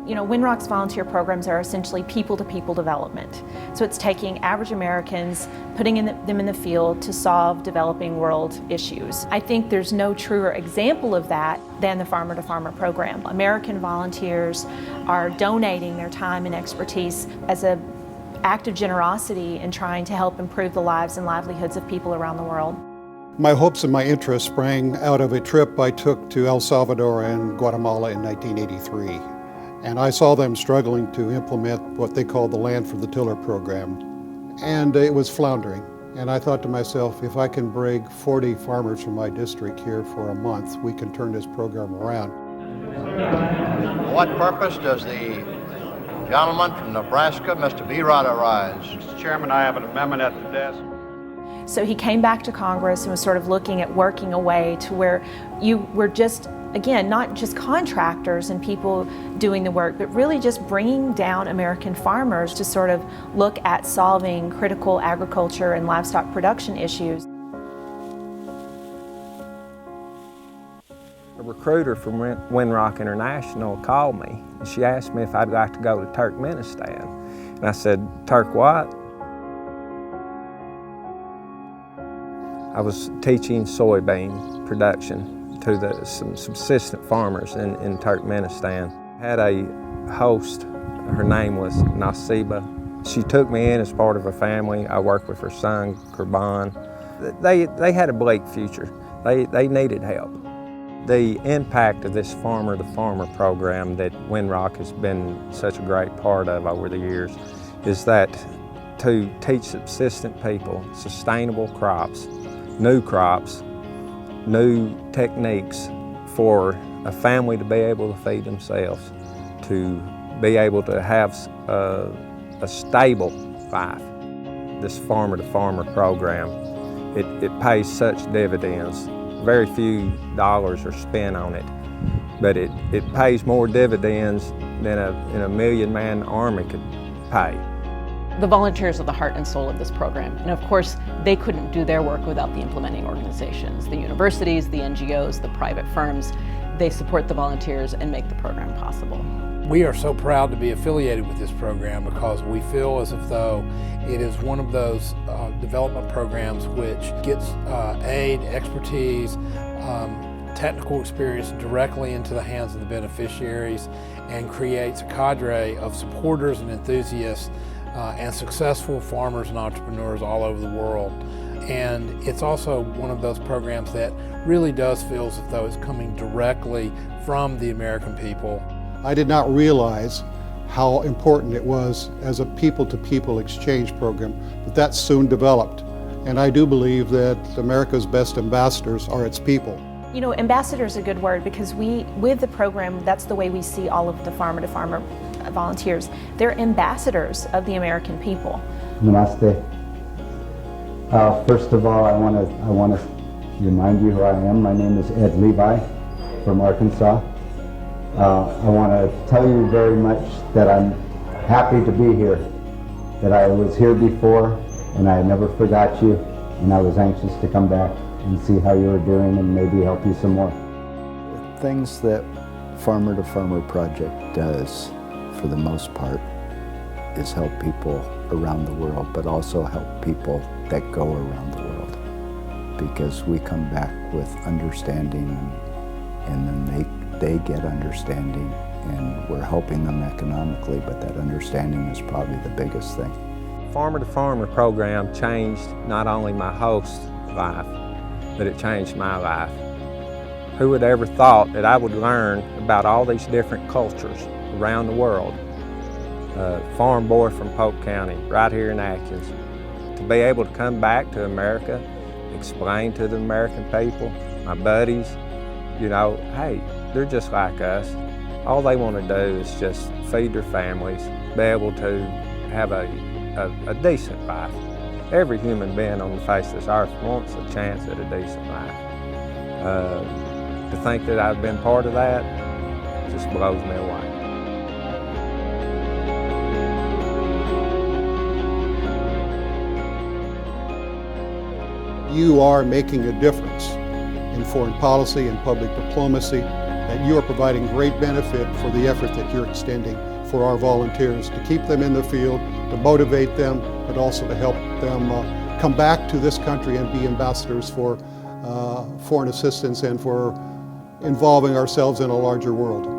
Winrock's volunteer programs are essentially people-to-people development. So it's taking average Americans, putting them in the field to solve developing world issues. I think there's no truer example of that than the Farmer-to-Farmer program. American volunteers are donating their time and expertise as an act of generosity in trying to help improve the lives and livelihoods of people around the world. My hopes and my interest sprang out of a trip I took to El Salvador and Guatemala in 1983. And I saw them struggling to implement what they called the Land for the Tiller program. And it was floundering. And I thought to myself, if I can bring 40 farmers from my district here for a month, we can turn this program around. What purpose does the gentleman from Nebraska, Mr. BEREUTER, rise? Mr. Chairman, I have an amendment at the desk. So he came back to Congress and was sort of looking at working a way to where you were just, again, not just contractors and people doing the work, but really just bringing down American farmers to sort of look at solving critical agriculture and livestock production issues. A recruiter from Winrock International called me, and she asked me if I'd like to go to Turkmenistan. And I said, Turk what? I was teaching soybean production to some subsistent farmers in Turkmenistan. I had a host, her name was Nasiba. She took me in as part of her family. I worked with her son, Kurban. They had a bleak future. They needed help. The impact of this farmer-to-farmer program that Winrock has been such a great part of over the years is that to teach subsistent people sustainable crops, new techniques for a family to be able to feed themselves, to be able to have a stable life. This farmer-to-farmer program, it pays such dividends. Very few dollars are spent on it, but it pays more dividends than a million-man army could pay. The volunteers are the heart and soul of this program, and of course they couldn't do their work without the implementing organizations, the universities, the NGOs, the private firms. They support the volunteers and make the program possible. We are so proud to be affiliated with this program because we feel as if though it is one of those development programs which gets aid, expertise, technical experience directly into the hands of the beneficiaries and creates a cadre of supporters and enthusiasts and successful farmers and entrepreneurs all over the world. And it's also one of those programs that really does feel as though it's coming directly from the American people. I did not realize how important it was as a people-to-people exchange program, but that soon developed. And I do believe that America's best ambassadors are its people. You know, ambassador is a good word because with the program, that's the way we see all of the farmer-to-farmer volunteers. They're ambassadors of the American people. Namaste. First of all, I want to remind you who I am. My name is Ed Levi from Arkansas. I want to tell you very much that I'm happy to be here, that I was here before and I never forgot you, and I was anxious to come back and see how you were doing and maybe help you some more. The things that Farmer-to-Farmer Project does, for the most part, is help people around the world, but also help people that go around the world. Because we come back with understanding and then they get understanding, and we're helping them economically, but that understanding is probably the biggest thing. Farmer-to-Farmer program changed not only my host's life, but it changed my life. Who would ever thought that I would learn about all these different cultures around the world? Farm boy from Polk County, right here in Atkins. To be able to come back to America, explain to the American people, my buddies, you know, hey, they're just like us. All they want to do is just feed their families, be able to have a decent life. Every human being on the face of this earth wants a chance at a decent life. To think that I've been part of that just blows me away. You are making a difference in foreign policy and public diplomacy, that you are providing great benefit for the effort that you're extending for our volunteers to keep them in the field, to motivate them, but also to help them come back to this country and be ambassadors for foreign assistance and for involving ourselves in a larger world.